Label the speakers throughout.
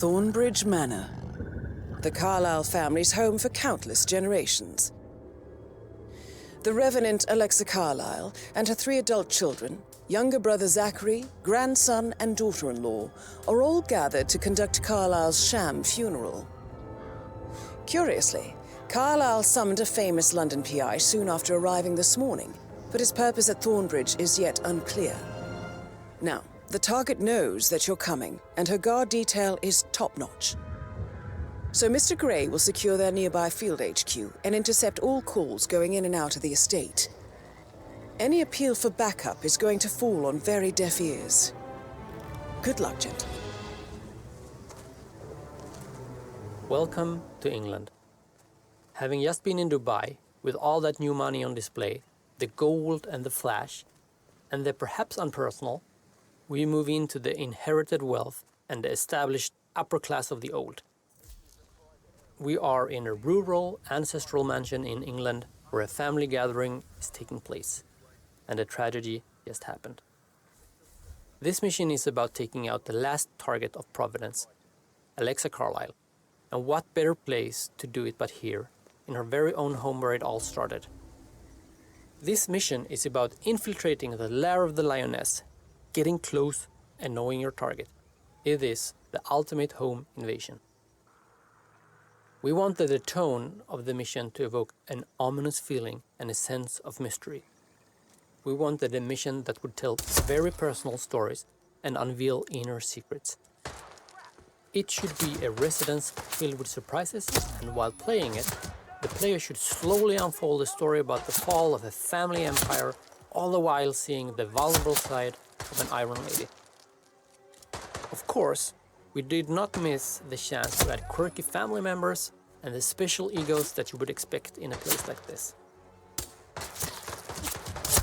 Speaker 1: Thornbridge Manor, the Carlisle family's home for countless generations. The Revenant Alexa Carlisle and her 3 adult children, younger brother Zachary, grandson and daughter-in-law, are all gathered to conduct Carlisle's sham funeral. Curiously, Carlisle summoned a famous London PI soon after arriving this morning, but his purpose at Thornbridge is yet unclear. Now, the target knows that you're coming, and her guard detail is top-notch. So Mr. Gray will secure their nearby field HQ and intercept all calls going in and out of the estate. Any appeal for backup is going to fall on very deaf ears. Good luck, gentlemen.
Speaker 2: Welcome to England. Having just been in Dubai, with all that new money on display, the gold and the flash, and the perhaps unpersonal, we move into the inherited wealth and the established upper class of the old. We are in a rural, ancestral mansion in England where a family gathering is taking place, and a tragedy just happened. This mission is about taking out the last target of Providence, Alexa Carlisle, and what better place to do it but here, in her very own home where it all started. This mission is about infiltrating the lair of the lioness, getting close and knowing your target. It is the ultimate home invasion. We wanted the tone of the mission to evoke an ominous feeling and a sense of mystery. We wanted a mission that would tell very personal stories and unveil inner secrets. It should be a residence filled with surprises, and while playing it, the player should slowly unfold a story about the fall of a family empire, all the while seeing the vulnerable side of an Iron Lady. Of course, we did not miss the chance to add quirky family members and the special egos that you would expect in a place like this.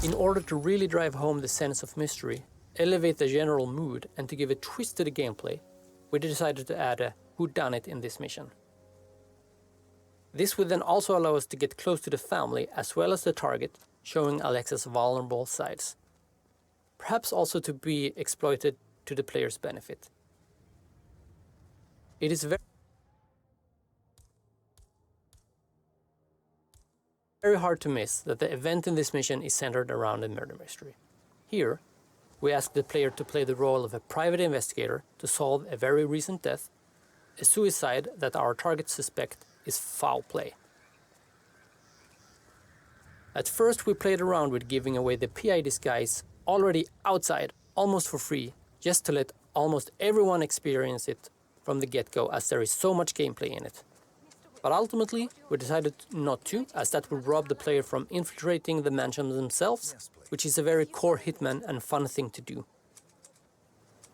Speaker 2: In order to really drive home the sense of mystery, elevate the general mood, and to give a twist to the gameplay, we decided to add a whodunit in this mission. This would then also allow us to get close to the family as well as the target, showing Alexa's vulnerable sides. Perhaps also to be exploited to the player's benefit. It is very hard to miss that the event in this mission is centered around a murder mystery. Here, we ask the player to play the role of a private investigator to solve a very recent death, a suicide that our target suspect is foul play. At first, we played around with giving away the PI disguise already outside, almost for free, just to let almost everyone experience it from the get-go, as there is so much gameplay in it. But ultimately, we decided not to, as that would rob the player from infiltrating the mansion themselves, which is a very core Hitman and fun thing to do.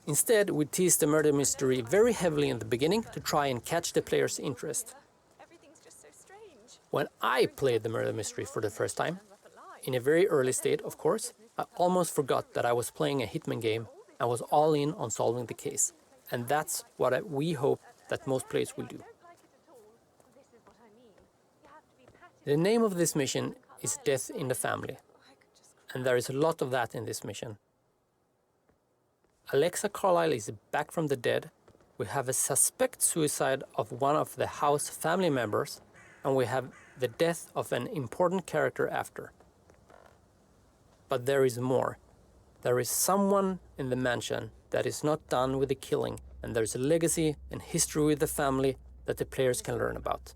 Speaker 2: Instead, we teased the murder mystery very heavily in the beginning to try and catch the player's interest. When I played the murder mystery for the first time, in a very early state, of course, I almost forgot that I was playing a Hitman game and was all in on solving the case. And that's what we hope that most players will do. The name of this mission is Death in the Family, and there is a lot of that in this mission. Alexa Carlisle is back from the dead, we have a suspect suicide of one of the house family members, and we have the death of an important character after. But there is more. There is someone in the mansion that is not done with the killing, and there's a legacy and history with the family that the players can learn about.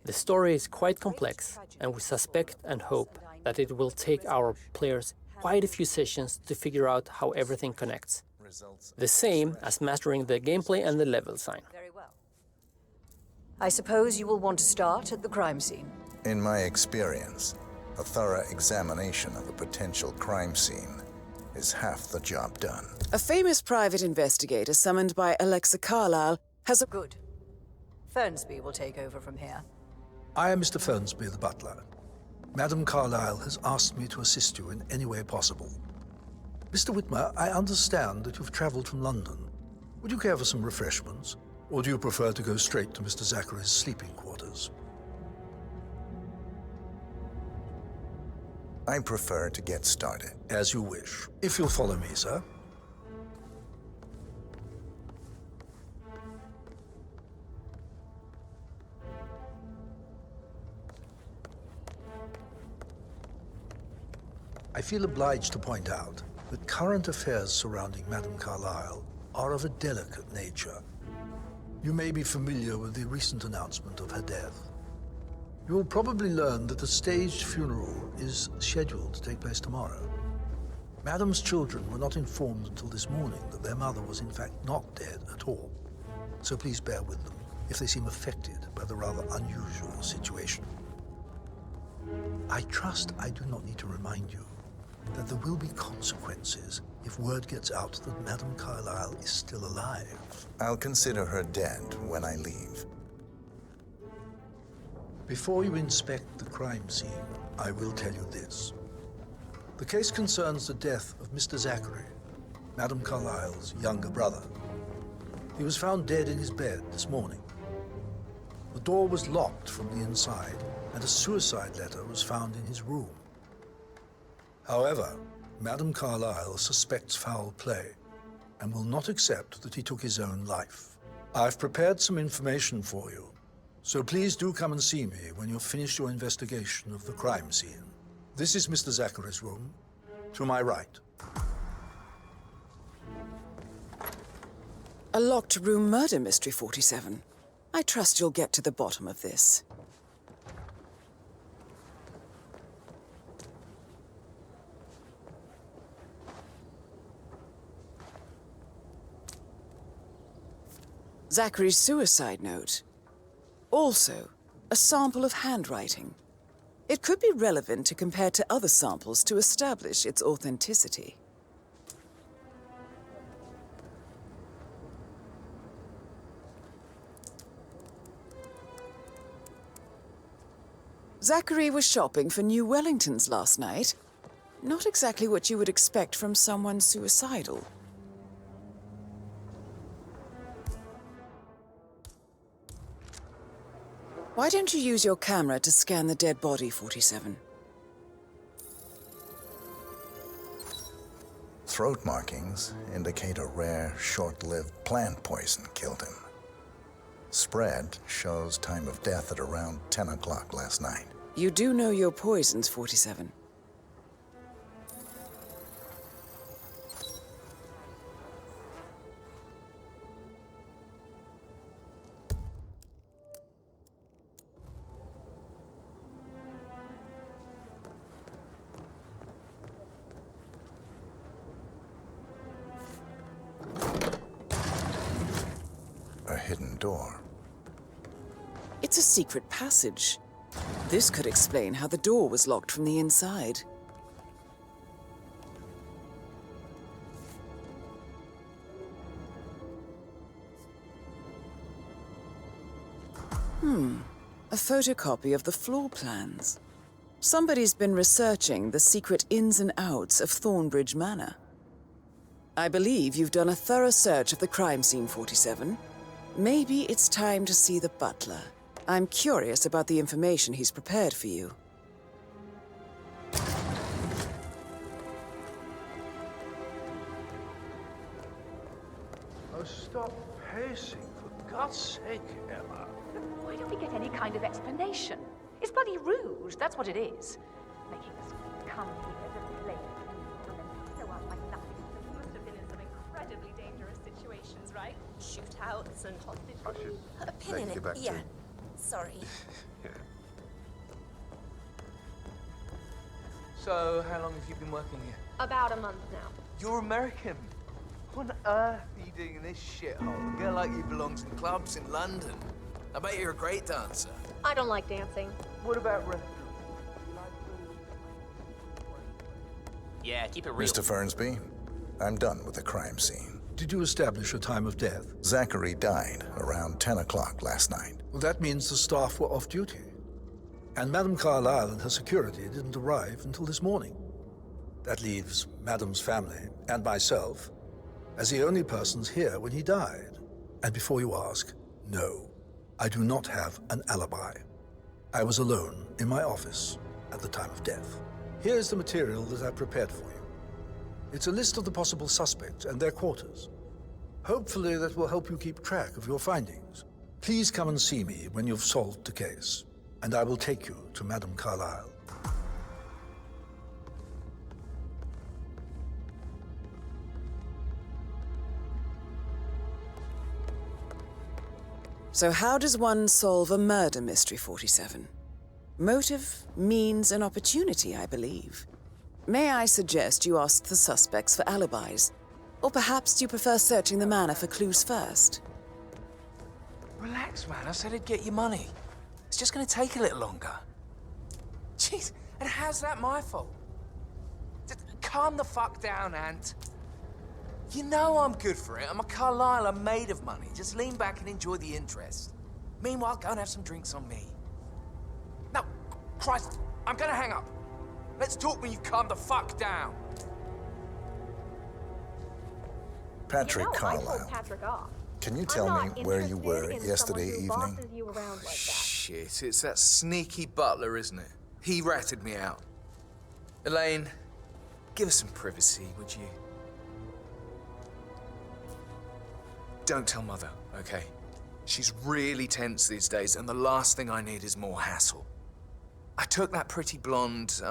Speaker 2: The story is quite complex, and we suspect and hope that it will take our players quite a few sessions to figure out how everything connects. The same as mastering the gameplay and the level design.
Speaker 3: Very well. I suppose you will want to start at the crime scene.
Speaker 4: In my experience, a thorough examination of a potential crime scene is half the job done.
Speaker 1: A famous private investigator summoned by Alexa Carlisle has a...
Speaker 3: Good. Fernsby will take over from here.
Speaker 5: I am Mr. Fernsby, the butler. Madam Carlisle has asked me to assist you in any way possible. Mr. Whitmer, I understand that you've travelled from London. Would you care for some refreshments? Or do you prefer to go straight to Mr. Zachary's sleeping quarters?
Speaker 4: I prefer to get started.
Speaker 5: As you wish. If you'll follow me, sir. I feel obliged to point out that current affairs surrounding Madame Carlyle are of a delicate nature. You may be familiar with the recent announcement of her death. You will probably learn that a staged funeral is scheduled to take place tomorrow. Madame's children were not informed until this morning that their mother was in fact not dead at all. So please bear with them if they seem affected by the rather unusual situation. I trust I do not need to remind you that there will be consequences if word gets out that Madame Carlyle is still alive.
Speaker 4: I'll consider her dead when I leave.
Speaker 5: Before you inspect the crime scene, I will tell you this. The case concerns the death of Mr. Zachary, Madame Carlyle's younger brother. He was found dead in his bed this morning. The door was locked from the inside, and a suicide letter was found in his room. However, Madame Carlyle suspects foul play and will not accept that he took his own life. I've prepared some information for you, so please do come and see me when you've finished your investigation of the crime scene. This is Mr. Zachary's room, to my right.
Speaker 1: A locked room murder mystery, 47. I trust you'll get to the bottom of this. Zachary's suicide note. Also, a sample of handwriting. It could be relevant to compare to other samples to establish its authenticity. Zachary was shopping for new Wellingtons last night. Not exactly what you would expect from someone suicidal. Why don't you use your camera to scan the dead body, 47?
Speaker 4: Throat markings indicate a rare, short-lived plant poison killed him. Spread shows time of death at around 10 o'clock last night.
Speaker 1: You do know your poisons, 47.
Speaker 4: A hidden door.
Speaker 1: It's a secret passage. This could explain how the door was locked from the inside. A photocopy of the floor plans. Somebody's been researching the secret ins and outs of Thornbridge Manor. I believe you've done a thorough search of the crime scene, 47. Maybe it's time to see the butler. I'm curious about the information he's prepared for you.
Speaker 5: Oh, stop pacing, for God's sake, Emma.
Speaker 6: Why don't we get any kind of explanation? It's bloody rude, that's what it is. Making us come here to play and then throw out like nothing. You must have been in some incredibly dangerous situations, right?
Speaker 7: Shootouts and hostage.
Speaker 8: I should
Speaker 7: A pin
Speaker 8: take
Speaker 7: in
Speaker 8: you
Speaker 7: it.
Speaker 8: back
Speaker 7: Yeah.
Speaker 8: to...
Speaker 7: Sorry.
Speaker 8: Yeah.
Speaker 9: So, how long have you been working here?
Speaker 7: About a month now.
Speaker 9: You're American. What on earth are you doing in this shithole? A girl like you belongs in clubs in London. I bet you're a great dancer.
Speaker 7: I don't like dancing.
Speaker 9: What about restaurants?
Speaker 10: Yeah, keep it real.
Speaker 4: Mr. Fernsby, I'm done with the crime scene.
Speaker 5: Did you establish a time of death?
Speaker 4: Zachary died around 10 o'clock last night.
Speaker 5: Well, that means the staff were off duty. And Madame Carlyle and her security didn't arrive until this morning. That leaves Madame's family and myself as the only persons here when he died. And before you ask, no, I do not have an alibi. I was alone in my office at the time of death. Here's the material that I prepared for you. It's a list of the possible suspects and their quarters. Hopefully that will help you keep track of your findings. Please come and see me when you've solved the case, and I will take you to Madame Carlyle.
Speaker 1: So how does one solve a murder mystery, 47? Motive, means, and opportunity, I believe. May I suggest you ask the suspects for alibis? Or perhaps do you prefer searching the manor for clues first?
Speaker 9: Relax, man. I said I'd get you money. It's just gonna take a little longer. Jeez, and how's that my fault? Calm the fuck down, Ant. You know I'm good for it. I'm a Carlisle. I'm made of money. Just lean back and enjoy the interest. Meanwhile, go and have some drinks on me. No, Christ, I'm gonna hang up. Let's talk when you calm the fuck down.
Speaker 4: Patrick
Speaker 7: I told
Speaker 4: Carlisle,
Speaker 7: Patrick off.
Speaker 4: can you
Speaker 7: I'm
Speaker 4: tell me
Speaker 7: not
Speaker 4: where you
Speaker 7: interested
Speaker 4: were
Speaker 7: in
Speaker 4: yesterday
Speaker 7: someone who
Speaker 4: evening?
Speaker 7: bosses you around like that.
Speaker 9: Shit, it's that sneaky butler, isn't it? He ratted me out. Elaine, give us some privacy, would you? Don't tell Mother, okay? She's really tense these days, and the last thing I need is more hassle. I took that pretty blonde,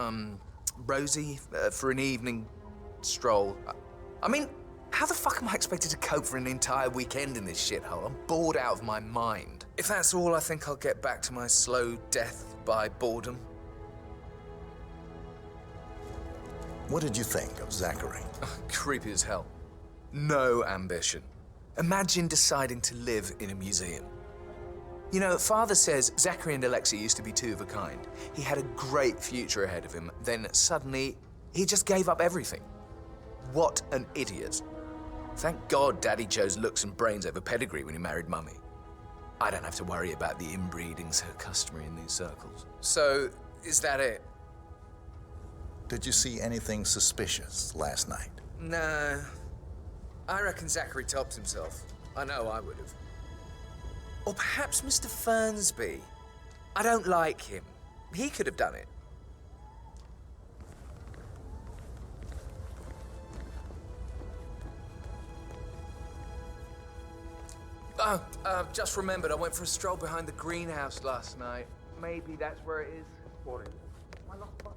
Speaker 9: Rosie, for an evening stroll. I mean, how the fuck am I expected to cope for an entire weekend in this shithole? I'm bored out of my mind. If that's all, I think I'll get back to my slow death by boredom.
Speaker 4: What did you think of Zachary?
Speaker 9: Creepy as hell. No ambition. Imagine deciding to live in a museum. You know, Father says Zachary and Alexa used to be two of a kind. He had a great future ahead of him, then suddenly he just gave up everything. What an idiot. Thank God Daddy chose looks and brains over pedigree when he married Mummy. I don't have to worry about the inbreeding so customary in these circles. So, is that it?
Speaker 4: Did you see anything suspicious last night?
Speaker 9: No. I reckon Zachary tops himself. I know I would have. Or perhaps Mr. Fernsby. I don't like him. He could have done it. Oh, just remembered I went for a stroll behind the greenhouse last night. Maybe that's where it is. What is it? My lost box.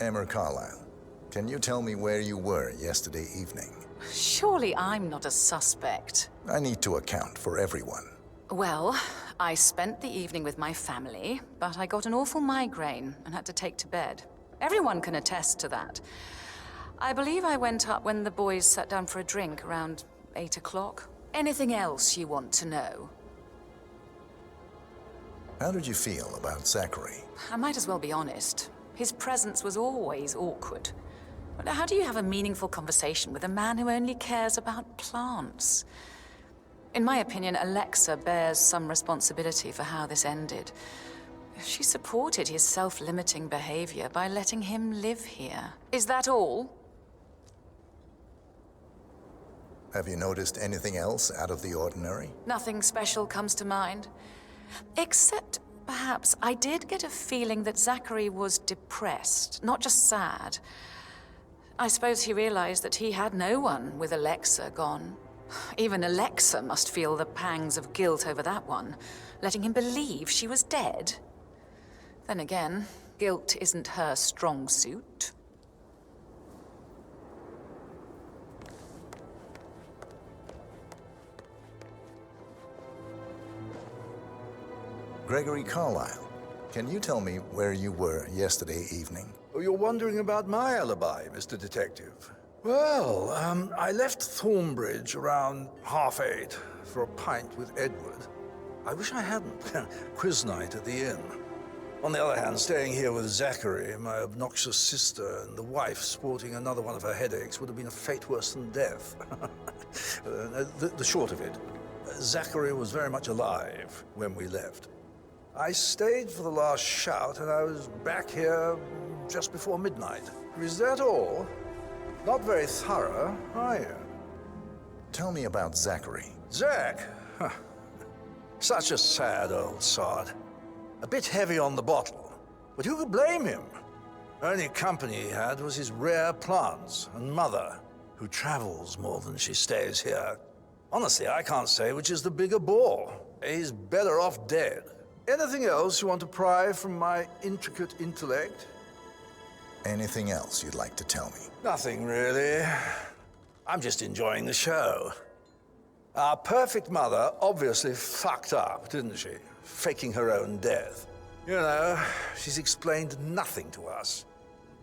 Speaker 4: Emma Carlisle, can you tell me where you were yesterday evening?
Speaker 8: Surely I'm not a suspect.
Speaker 4: I need to account for everyone.
Speaker 8: Well, I spent the evening with my family, but I got an awful migraine and had to take to bed. Everyone can attest to that. I believe I went up when the boys sat down for a drink around 8 o'clock. Anything else you want to know?
Speaker 4: How did you feel about Zachary?
Speaker 8: I might as well be honest. His presence was always awkward. But how do you have a meaningful conversation with a man who only cares about plants? In my opinion, Alexa bears some responsibility for how this ended. She supported his self-limiting behavior by letting him live here. Is that all?
Speaker 4: Have you noticed anything else out of the ordinary?
Speaker 8: Nothing special comes to mind. Except, perhaps, I did get a feeling that Zachary was depressed, not just sad. I suppose he realized that he had no one with Alexa gone. Even Alexa must feel the pangs of guilt over that one, letting him believe she was dead. Then again, guilt isn't her strong suit.
Speaker 4: Gregory Carlisle, can you tell me where you were yesterday evening?
Speaker 5: Oh, you're wondering about my alibi, Mr. Detective. Well, I left Thornbridge around 8:30 for a pint with Edward. I wish I hadn't. Quiz night at the inn. On the other hand, staying here with Zachary, my obnoxious sister, and the wife sporting another one of her headaches would have been a fate worse than death. The short of it, Zachary was very much alive when we left. I stayed for the last shout, and I was back here just before midnight. Is that all? Not very thorough, are you?
Speaker 4: Tell me about Zachary.
Speaker 5: Zach? Huh. Such a sad old sod. A bit heavy on the bottle, but who could blame him? Only company he had was his rare plants and mother, who travels more than she stays here. Honestly, I can't say which is the bigger bore. He's better off dead. Anything else you want to pry from my intricate intellect?
Speaker 4: Anything else you'd like to tell me?
Speaker 5: Nothing, really. I'm just enjoying the show. Our perfect mother obviously fucked up, didn't she? Faking her own death. You know, she's explained nothing to us.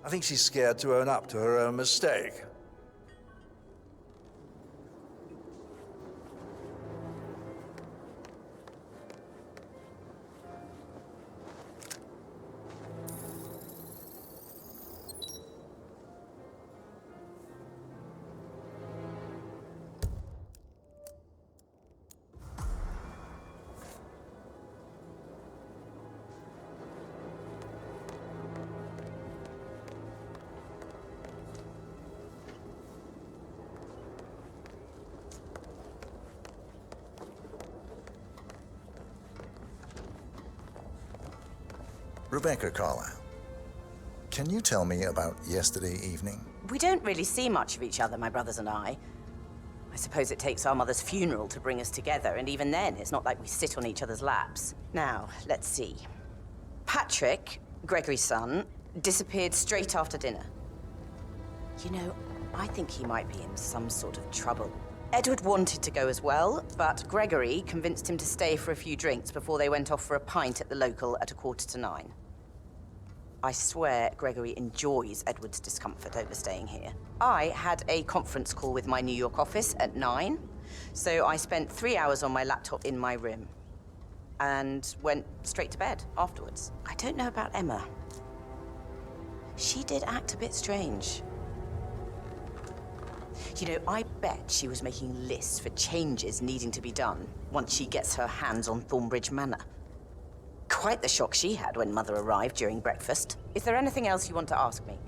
Speaker 5: I think she's scared to own up to her own mistake.
Speaker 4: Rebecca Carlyle, can you tell me about yesterday evening?
Speaker 11: We don't really see much of each other, my brothers and I. I suppose it takes our mother's funeral to bring us together, and even then, it's not like we sit on each other's laps. Now, let's see. Patrick, Gregory's son, disappeared straight after dinner. You know, I think he might be in some sort of trouble. Edward wanted to go as well, but Gregory convinced him to stay for a few drinks before they went off for a pint at the local at 9:15. I swear Gregory enjoys Edward's discomfort over staying here. I had a conference call with my New York office at 9, so I spent 3 hours on my laptop in my room and went straight to bed afterwards. I don't know about Emma. She did act a bit strange. You know, I bet she was making lists for changes needing to be done once she gets her hands on Thornbridge Manor. Quite the shock she had when Mother arrived during breakfast. Is there anything else you want to ask me?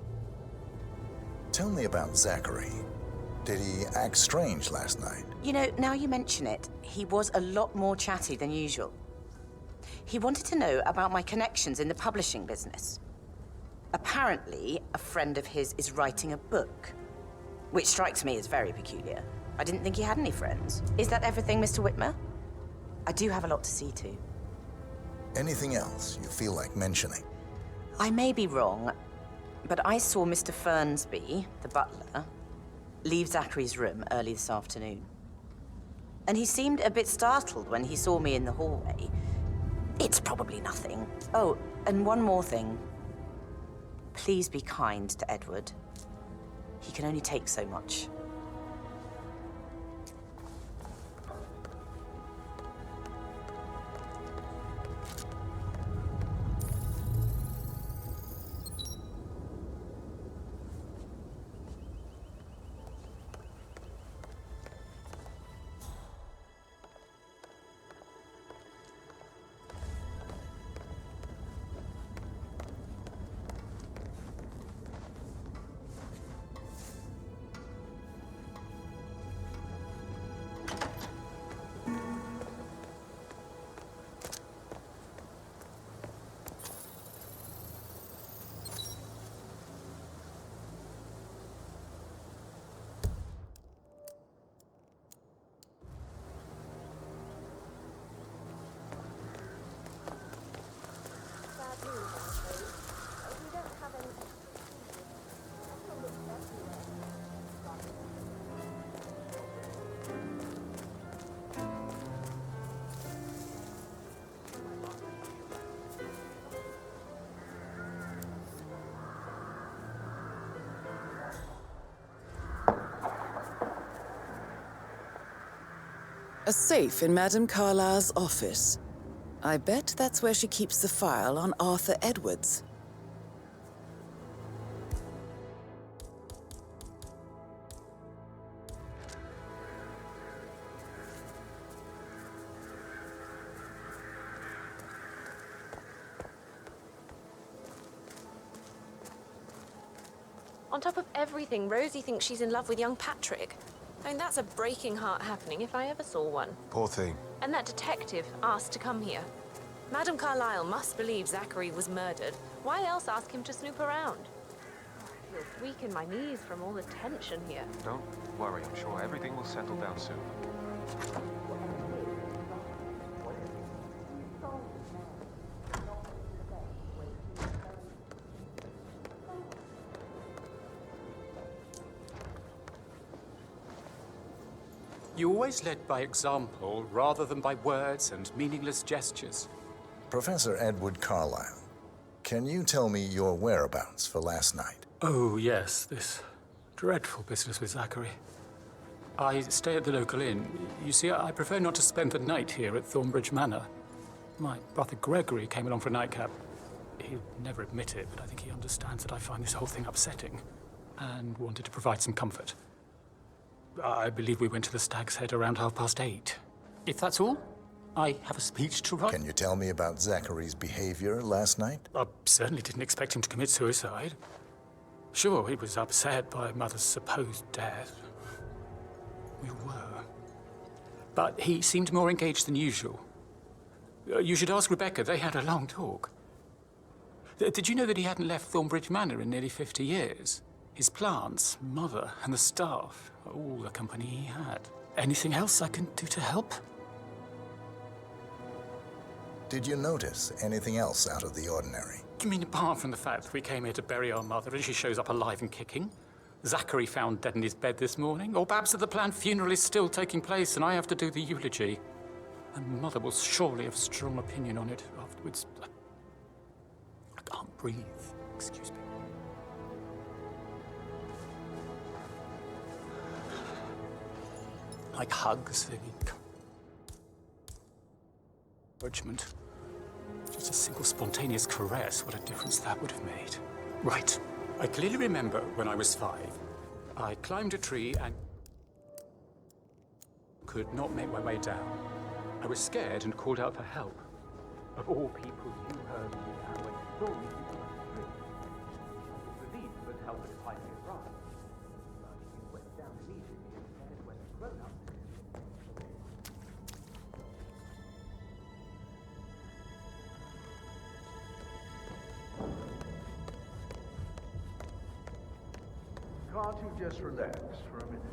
Speaker 4: Tell me about Zachary. Did he act strange last night?
Speaker 11: You know, now you mention it, he was a lot more chatty than usual. He wanted to know about my connections in the publishing business. Apparently, a friend of his is writing a book, which strikes me as very peculiar. I didn't think he had any friends. Is that everything, Mr. Whitmer? I do have a lot to see to.
Speaker 4: Anything else you feel like mentioning?
Speaker 11: I may be wrong, but I saw Mr. Fernsby, the butler, leave Zachary's room early this afternoon. And he seemed a bit startled when he saw me in the hallway. It's probably nothing. Oh, and one more thing. Please be kind to Edward. He can only take so much.
Speaker 1: A safe in Madame Carlyle's office. I bet that's where she keeps the file on Arthur Edwards.
Speaker 7: On top of everything, Rosie thinks she's in love with young Patrick. I mean, that's a breaking heart happening if I ever saw one.
Speaker 9: Poor thing.
Speaker 7: And that detective asked to come here. Madame Carlyle must believe Zachary was murdered. Why else ask him to snoop around? to weaken my knees from all the tension here.
Speaker 12: Don't worry, I'm sure everything will settle down soon.
Speaker 13: You always led by example rather than by words and meaningless gestures.
Speaker 4: Professor Edward Carlyle, can you tell me your whereabouts for last night?
Speaker 13: Oh, yes, this dreadful business with Zachary. I stay at the local inn. You see, I prefer not to spend the night here at Thornbridge Manor. My brother Gregory came along for a nightcap. He'll never admit it, but I think he understands that I find this whole thing upsetting and wanted to provide some comfort. I believe we went to the Stag's Head around 8:30. If that's all, I have a speech to write.
Speaker 4: Can you tell me about Zachary's behavior last night?
Speaker 13: I certainly didn't expect him to commit suicide. Sure, he was upset by Mother's supposed death. We were. But he seemed more engaged than usual. You should ask Rebecca. They had a long talk. Did you know that he hadn't left Thornbridge Manor in nearly 50 years? His plants, Mother, and the staff, all the company he had. Anything else I can do to help?
Speaker 4: Did you notice anything else out of the ordinary?
Speaker 13: You mean apart from the fact that we came here to bury our mother and she shows up alive and kicking? Zachary found dead in his bed this morning? Or perhaps that the planned funeral is still taking place and I have to do the eulogy? And Mother will surely have a strong opinion on it afterwards. I can't breathe. Excuse me. Like hugs, the encouragement. Just a single spontaneous caress, what a difference that would have made. Right. I clearly remember when I was 5. I climbed a tree and could not make my way down. I was scared and called out for help. Of all people, you heard me and when you saw me, you were free. I was relieved that help had finally arrived. But you went down immediately and said when the grown-up.
Speaker 5: Can't you just relax for a minute?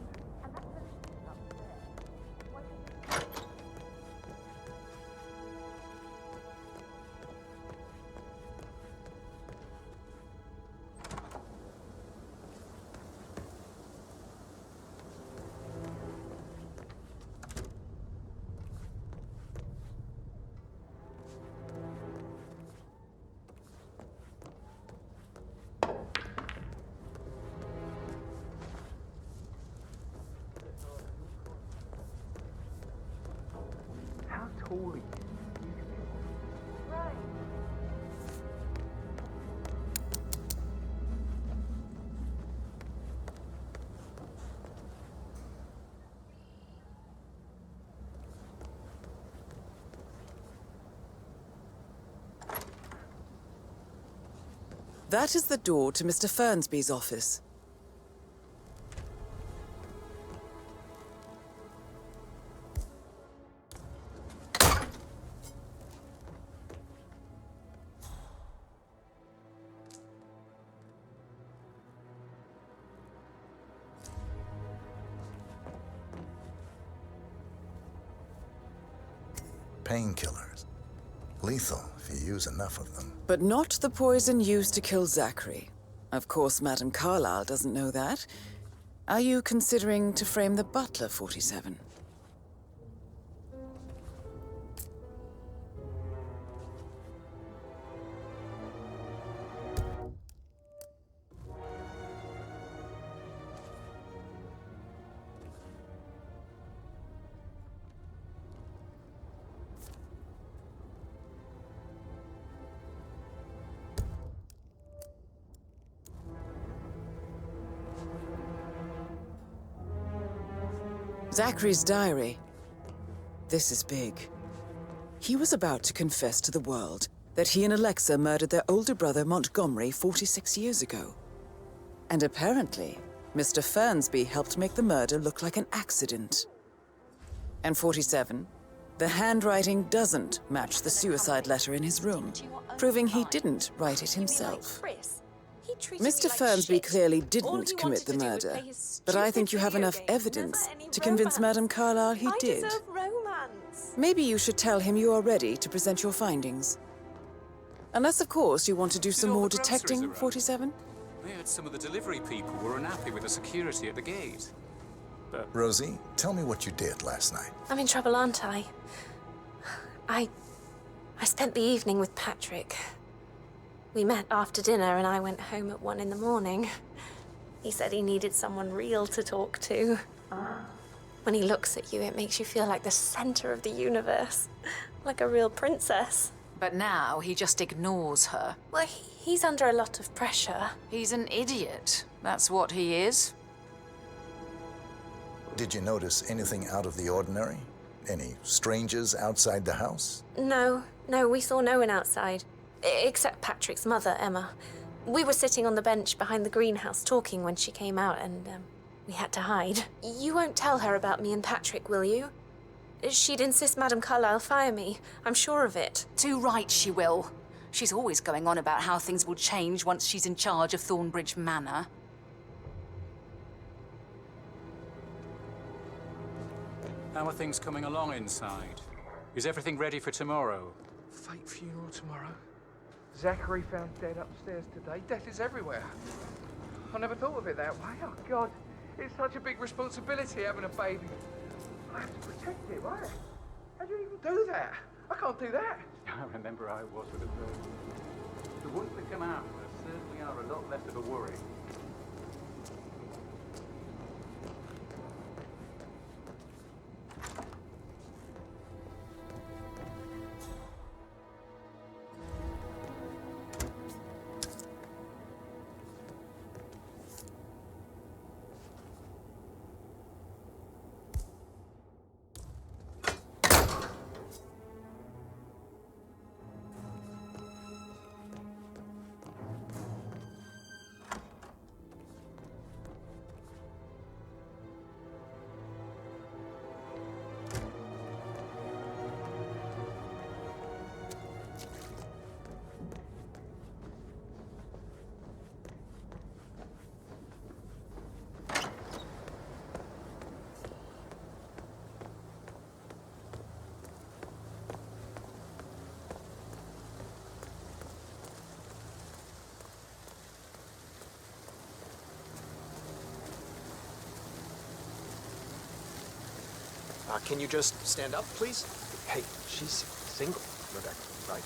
Speaker 12: Holy.
Speaker 6: Right.
Speaker 1: That is the door to Mr. Fernsby's office.
Speaker 4: Painkillers. Lethal if you use enough of them.
Speaker 1: But not the poison used to kill Zachary. Of course, Madame Carlyle doesn't know that. Are you considering to frame the butler, 47? Zachary's diary. This is big. He was about to confess to the world that he and Alexa murdered their older brother Montgomery 46 years ago. And apparently, Mr. Fernsby helped make the murder look like an accident. And 47, the handwriting doesn't match the suicide letter in his room, proving he didn't write it himself.
Speaker 7: Chris? He treated
Speaker 1: Mr.
Speaker 7: me like
Speaker 1: Fernsby
Speaker 7: shit.
Speaker 1: clearly
Speaker 7: All
Speaker 1: didn't
Speaker 7: he
Speaker 1: commit
Speaker 7: wanted
Speaker 1: the
Speaker 7: to do was
Speaker 1: murder,
Speaker 7: play his
Speaker 1: but I
Speaker 7: stupid
Speaker 1: think you have
Speaker 7: video
Speaker 1: enough
Speaker 7: games.
Speaker 1: evidence
Speaker 7: Never any
Speaker 1: to convince
Speaker 7: romance.
Speaker 1: Madame Carlyle he
Speaker 7: I
Speaker 1: did.
Speaker 7: deserve romance.
Speaker 1: Maybe you should tell him you are ready to present your findings. Unless, of course, you want to do some
Speaker 14: all
Speaker 1: more
Speaker 14: the groceries
Speaker 1: detecting,
Speaker 14: arrive?
Speaker 1: 47?
Speaker 14: I heard some of the delivery people were unhappy with the security at the gate. But
Speaker 4: Rosie, tell me what you did last night.
Speaker 7: I'm in trouble, aren't I? I spent the evening with Patrick. We met after dinner and I went home at 1 in the morning. He said he needed someone real to talk to. When he looks at you, it makes you feel like the center of the universe. Like a real princess.
Speaker 8: But now he just ignores her.
Speaker 7: Well, he's under a lot of pressure.
Speaker 8: He's an idiot. That's what he is.
Speaker 4: Did you notice anything out of the ordinary? Any strangers outside the house?
Speaker 7: No, we saw no one outside. Except Patrick's mother, Emma. We were sitting on the bench behind the greenhouse talking when she came out and, we had to hide. You won't tell her about me and Patrick, will you? She'd insist Madame Carlyle fire me. I'm sure of it.
Speaker 8: Too right she will. She's always going on about how things will change once she's in charge of Thornbridge Manor.
Speaker 14: how are things coming along inside? Is everything ready for tomorrow?
Speaker 12: Fake funeral tomorrow. Zachary found dead upstairs today. Death is everywhere. I never thought of it that way. Oh, God. It's such a big responsibility having a baby. I have to protect it, right? How do you even do that? I can't do that.
Speaker 14: I remember I was with a bird. The ones that come after certainly are a lot less of a worry.
Speaker 15: Can you just stand up, please? Hey, she's single, Rebecca, right?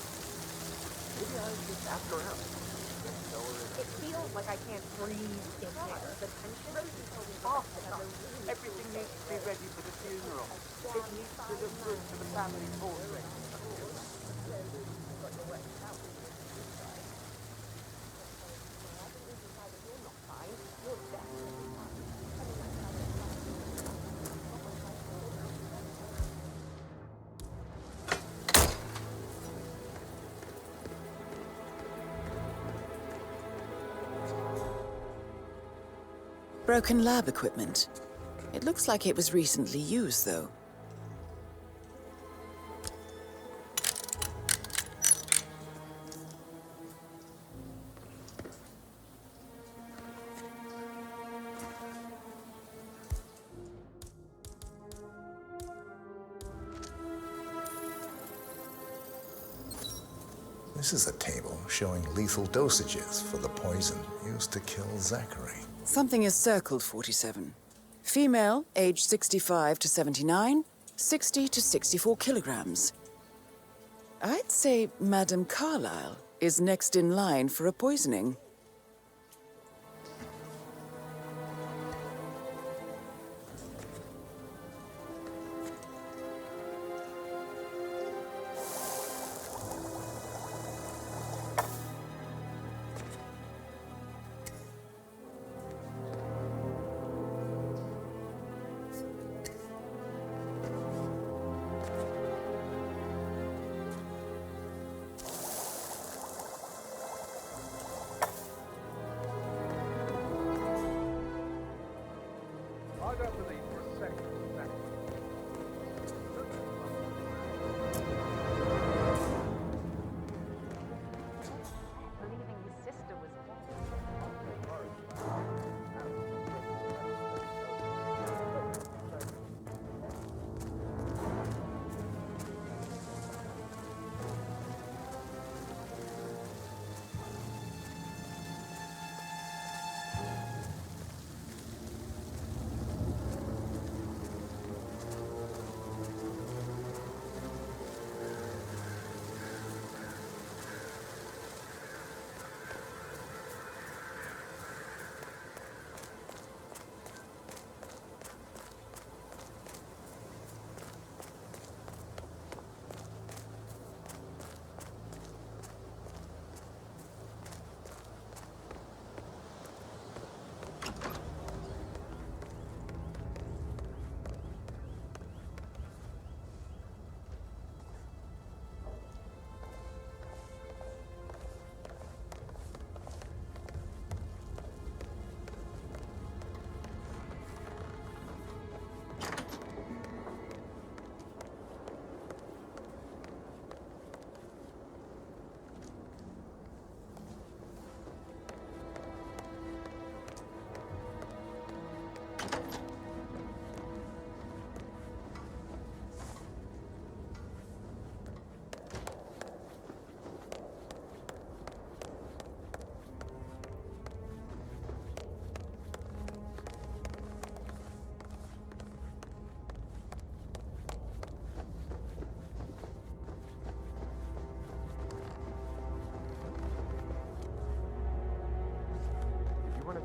Speaker 15: Maybe I should ask her out.
Speaker 6: It feels like I can't breathe in here. The tension is off.
Speaker 12: Everything needs to be ready for the funeral. It needs to look good for the family portrait.
Speaker 1: Broken lab equipment. It looks like it was recently used, though.
Speaker 4: This is a table showing lethal dosages for the poison used to kill Zachary.
Speaker 1: Something is circled, 47. Female, age 65 to 79, 60 to 64 kilograms. I'd say Madame Carlyle is next in line for a poisoning.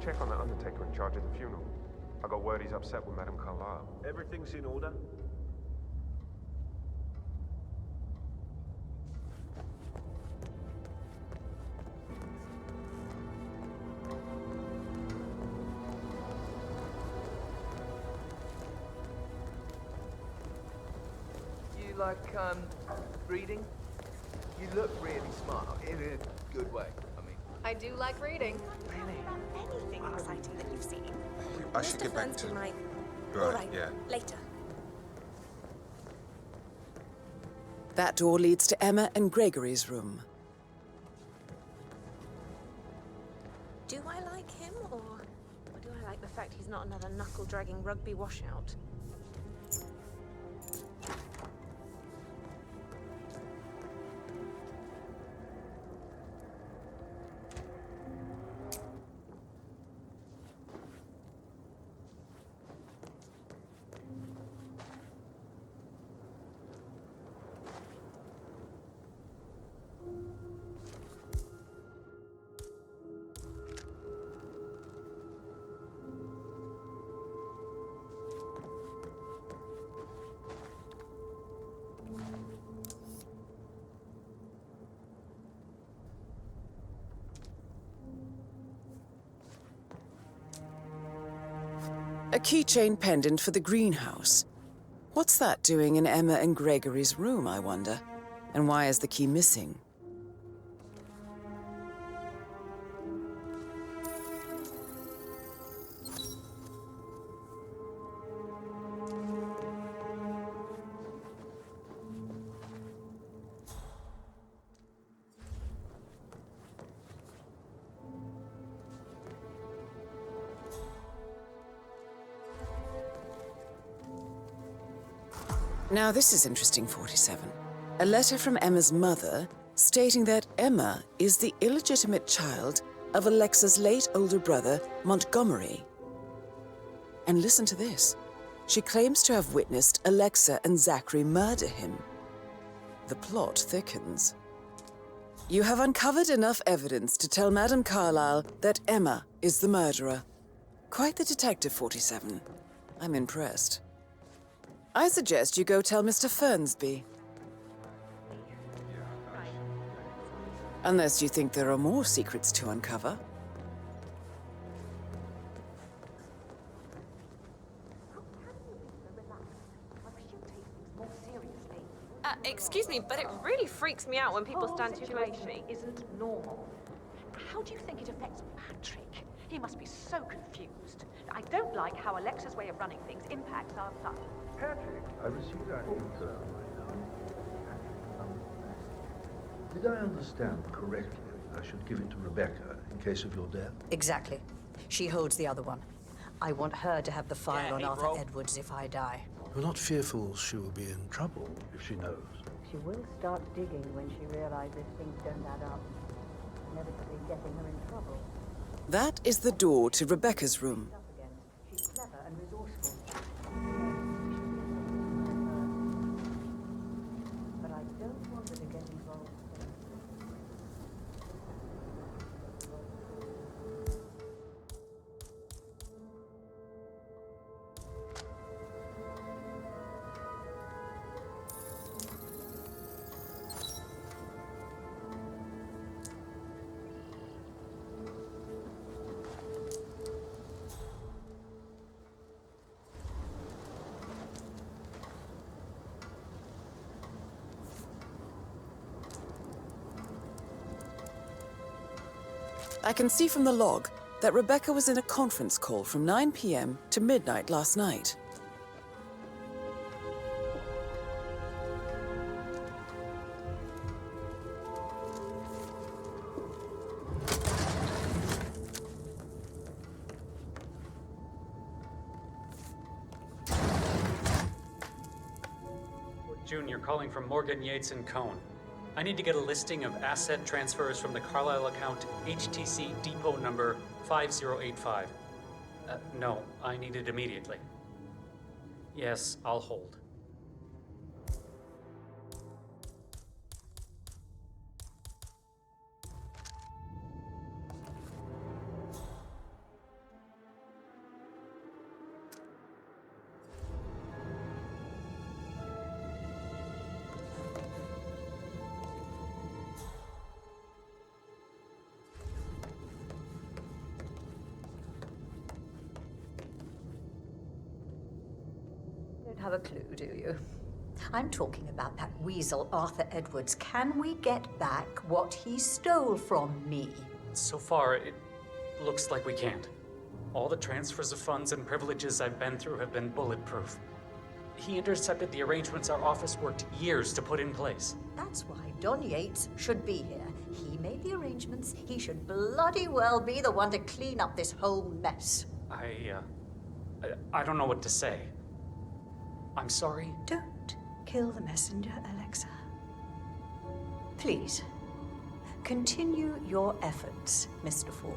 Speaker 16: check on the undertaker in charge of the funeral. I got word he's upset with Madame Carlyle.
Speaker 15: Everything's in order?
Speaker 12: You like, reading? You look really smart, in a good way, I mean.
Speaker 6: I do like reading.
Speaker 7: Anything exciting that you've seen.
Speaker 17: I should get back to...
Speaker 7: Right.
Speaker 17: Right,
Speaker 7: All right,
Speaker 17: yeah.
Speaker 7: later.
Speaker 1: That door leads to Emma and Gregory's room.
Speaker 7: Do I like him, or do I like the fact he's not another knuckle-dragging rugby washout?
Speaker 1: A keychain pendant for the greenhouse. What's that doing in Emma and Gregory's room, I wonder? And why is the key missing? Now this is interesting, 47. A letter from Emma's mother stating that Emma is the illegitimate child of Alexa's late older brother, Montgomery. And listen to this. She claims to have witnessed Alexa and Zachary murder him. The plot thickens. You have uncovered enough evidence to tell Madame Carlyle that Emma is the murderer. Quite the detective, 47. I'm impressed. I suggest you go tell Mr. Fernsby. Unless you think there are more secrets to uncover.
Speaker 7: Excuse me, but it really freaks me out when people stand too close to me.
Speaker 6: Isn't normal. How do you think it affects Patrick? He must be so confused. I don't like how Alexa's way of running things impacts our son.
Speaker 12: Patrick,
Speaker 5: I received that info. Did I understand correctly that I should give it to Rebecca in case of your death?
Speaker 3: Exactly. She holds the other one. I want her to have the file on Arthur Edwards if I die.
Speaker 5: You're not fearful she will be in trouble if she knows?
Speaker 18: She will start digging when she realizes things don't add up. Inevitably getting her in trouble.
Speaker 1: That is the door to Rebecca's room.
Speaker 18: She's clever and resourceful. But I don't want her to get involved.
Speaker 1: I can see from the log that Rebecca was in a conference call from 9 p.m. to midnight last night.
Speaker 19: Junior calling from Morgan, Yates & Cohn. I need to get a listing of asset transfers from the Carlisle account HTC depot number 5085. No, I need it immediately. Yes, I'll hold.
Speaker 3: don't have a clue, do you? I'm talking about that weasel, Arthur Edwards. Can we get back what he stole from me?
Speaker 19: So far, it looks like we can't. All the transfers of funds and privileges I've been through have been bulletproof. He intercepted the arrangements our office worked years to put in place.
Speaker 3: That's why Don Yates should be here. He made the arrangements. He should bloody well be the one to clean up this whole mess.
Speaker 19: I don't know what to say. I'm sorry.
Speaker 3: Don't kill the messenger, Alexa. Please, continue your efforts, Mr. Ford.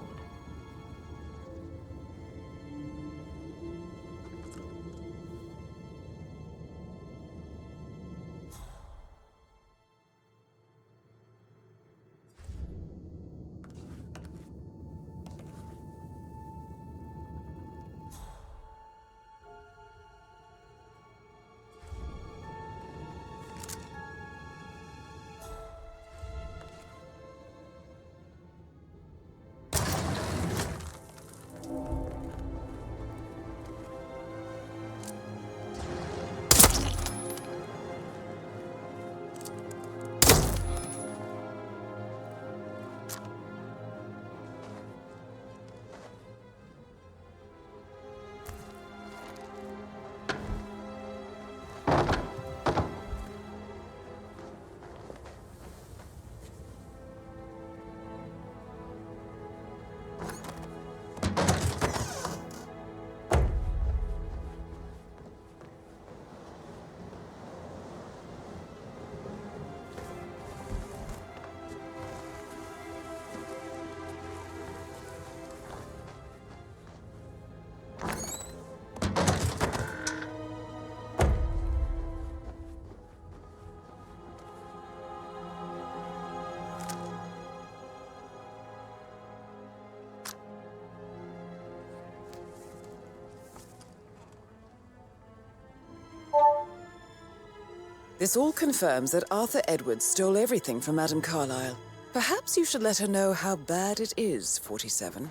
Speaker 1: This all confirms that Arthur Edwards stole everything from Madame Carlyle. Perhaps you should let her know how bad it is, 47.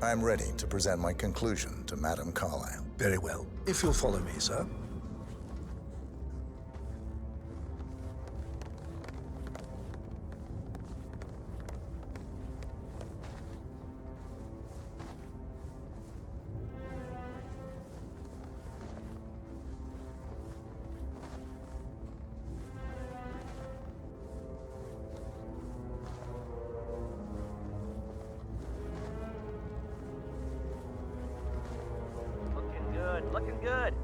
Speaker 4: I'm ready to present my conclusion to Madame Carlyle.
Speaker 5: Very well. If you'll follow me, sir.
Speaker 10: Looking good.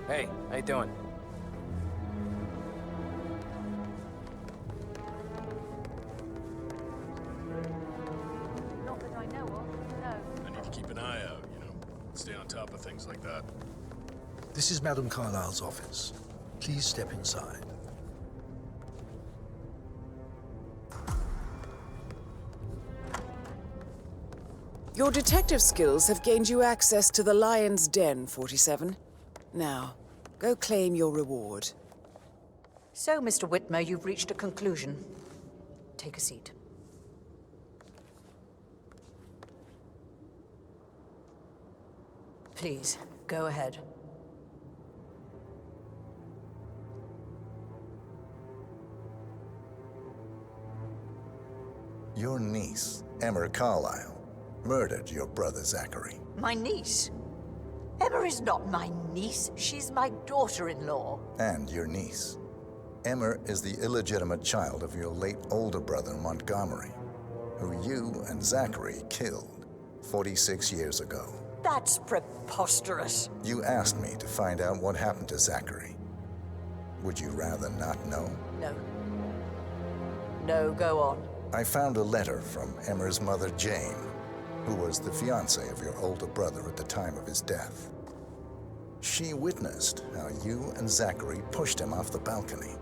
Speaker 9: Hey, how you doing?
Speaker 6: Not that I know of, no.
Speaker 20: I need to keep an eye out, you know, stay on top of things like that.
Speaker 5: This is Madame Carlyle's office. Please step inside.
Speaker 1: Your detective skills have gained you access to the Lion's Den, 47. Now, go claim your reward.
Speaker 3: So, Mr. Whitmer, you've reached a conclusion. take a seat. Please, go ahead.
Speaker 4: Your niece, Emma Carlyle, murdered your brother Zachary.
Speaker 3: My niece? Emma is not my niece. She's my daughter-in-law.
Speaker 4: And your niece. Emma is the illegitimate child of your late older brother Montgomery, who you and Zachary killed 46 years ago.
Speaker 3: That's preposterous.
Speaker 4: You asked me to find out what happened to Zachary. Would you rather not know?
Speaker 3: No. No, go on.
Speaker 4: I found a letter from Emma's mother, Jane, who was the fiancée of your older brother at the time of his death. She witnessed how you and Zachary pushed him off the balcony.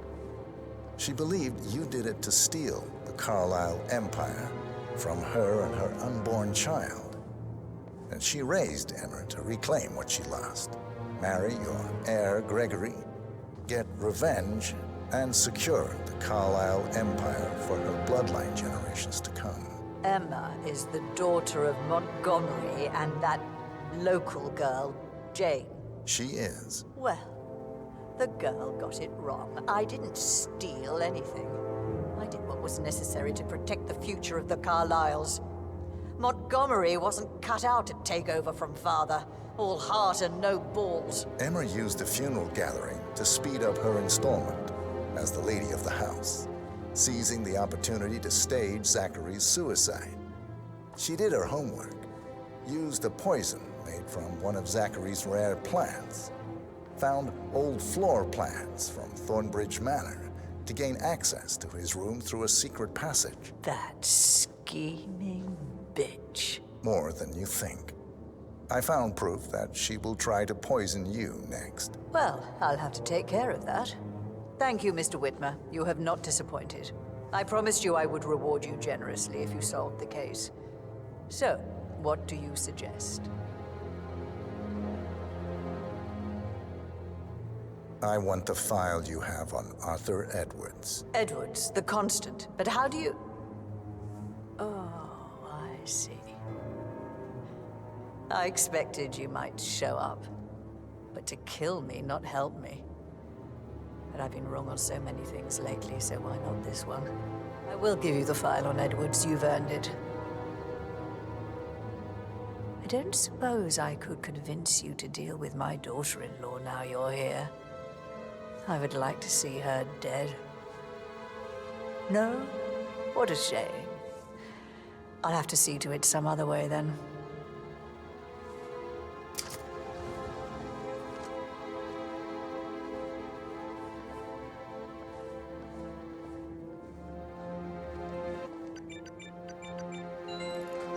Speaker 4: She believed you did it to steal the Carlyle empire from her and her unborn child. And she raised Emma to reclaim what she lost, marry your heir, Gregory, get revenge, and secure the Carlyle empire for her bloodline generations to come.
Speaker 3: Emma is the daughter of Montgomery and that local girl, Jane.
Speaker 4: She is.
Speaker 3: Well, the girl got it wrong. I didn't steal anything. I did what was necessary to protect the future of the Carlyles. Montgomery wasn't cut out to take over from father. All heart and no balls.
Speaker 4: Emma used the funeral gathering to speed up her installment as the lady of the house, seizing the opportunity to stage Zachary's suicide. She did her homework, used a poison made from one of Zachary's rare plants, found old floor plans from Thornbridge Manor to gain access to his room through a secret passage.
Speaker 3: That scheming bitch.
Speaker 4: More than you think. I found proof that she will try to poison you next.
Speaker 3: Well, I'll have to take care of that. Thank you, Mr. Whitmer. You have not disappointed. I promised you I would reward you generously if you solved the case. So, what do you suggest?
Speaker 4: I want the file you have on Arthur Edwards.
Speaker 3: Edwards, the Constant. But how do you... Oh, I see. I expected you might show up. But to kill me, not help me. But I've been wrong on so many things lately, so why not this one? I will give you the file on Edwards. You've earned it. I don't suppose I could convince you to deal with my daughter-in-law now you're here. I would like to see her dead. No? What a shame. I'll have to see to it some other way then.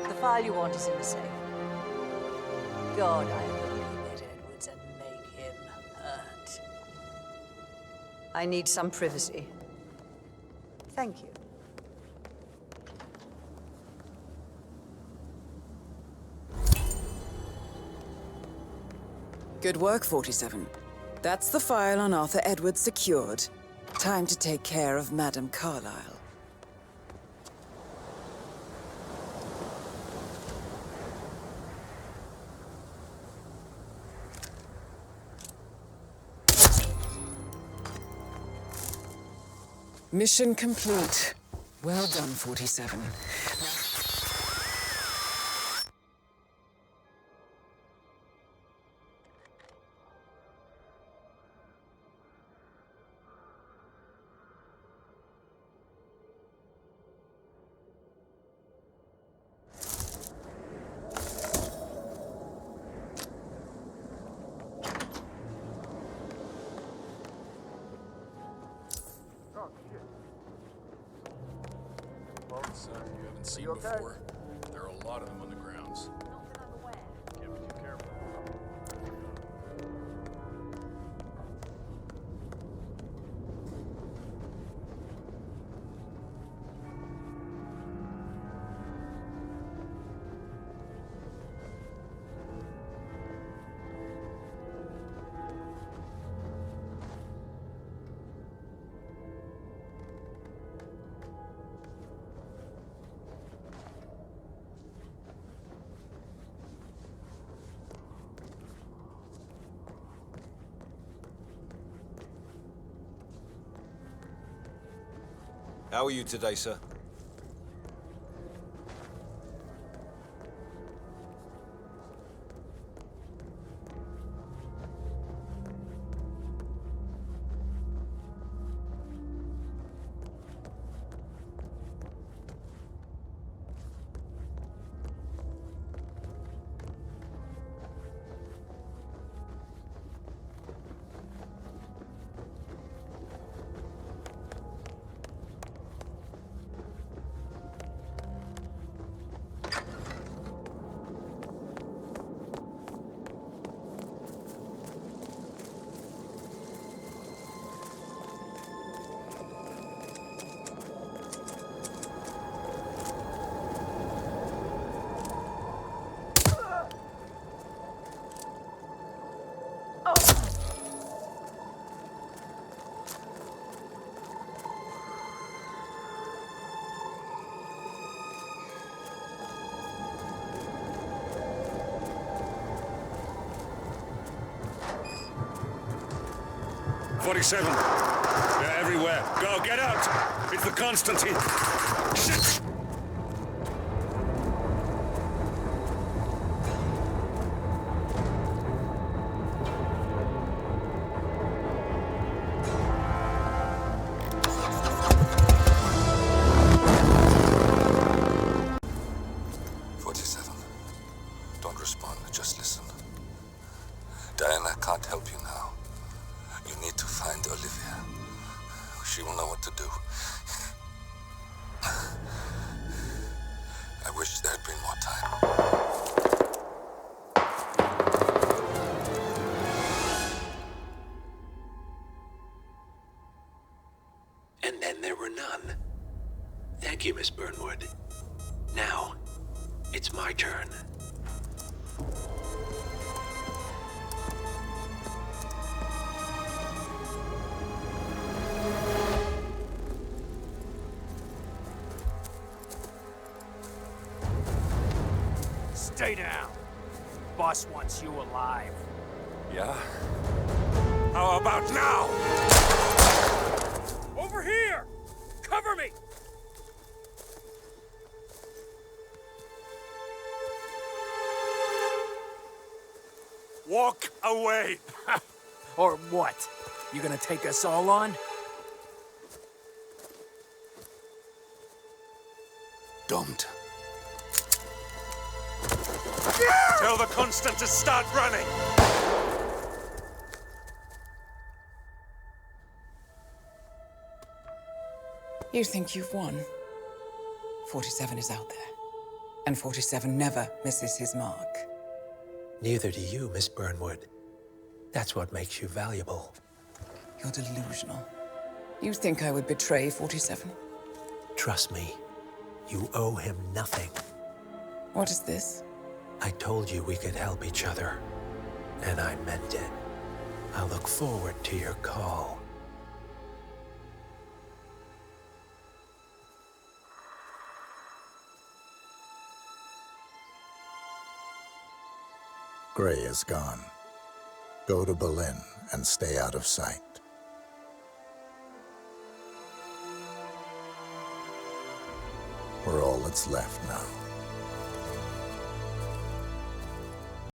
Speaker 3: The file you want is in the safe. God, I hope you get Edwards and make him hurt. I need some privacy. Thank you.
Speaker 1: Good work, 47. That's the file on Arthur Edwards secured. Time to take care of Madame Carlyle. Mission complete. Well done, 47.
Speaker 20: You haven't seen before. There are a lot of them on the grounds. Can't be too careful.
Speaker 21: How are you today, sir?
Speaker 22: '47. They're everywhere. Go, get out! It's the Constantine. Shit!
Speaker 23: Don't respond, just listen. Diana can't help you now. You need to find Olivia. She will know what to do. I wish there had been more time.
Speaker 15: And then there were none. Thank you, Miss Burnwood. Now, it's my turn.
Speaker 24: Stay down. Boss wants you alive.
Speaker 22: Yeah? How about now?
Speaker 24: Over here! Cover me!
Speaker 22: Walk away!
Speaker 24: Or what? You gonna take us all on?
Speaker 23: Don't.
Speaker 22: Tell the Constant to start running!
Speaker 1: You think you've won? 47 is out there. And 47 never misses his mark.
Speaker 15: Neither do you, Miss Burnwood. That's what makes you valuable.
Speaker 1: You're delusional. You think I would betray 47?
Speaker 15: Trust me, you owe him nothing.
Speaker 1: What is this?
Speaker 15: I told you we could help each other, and I meant it. I look forward to your call.
Speaker 4: Gray is gone. Go to Berlin and stay out of sight. We're all that's left now.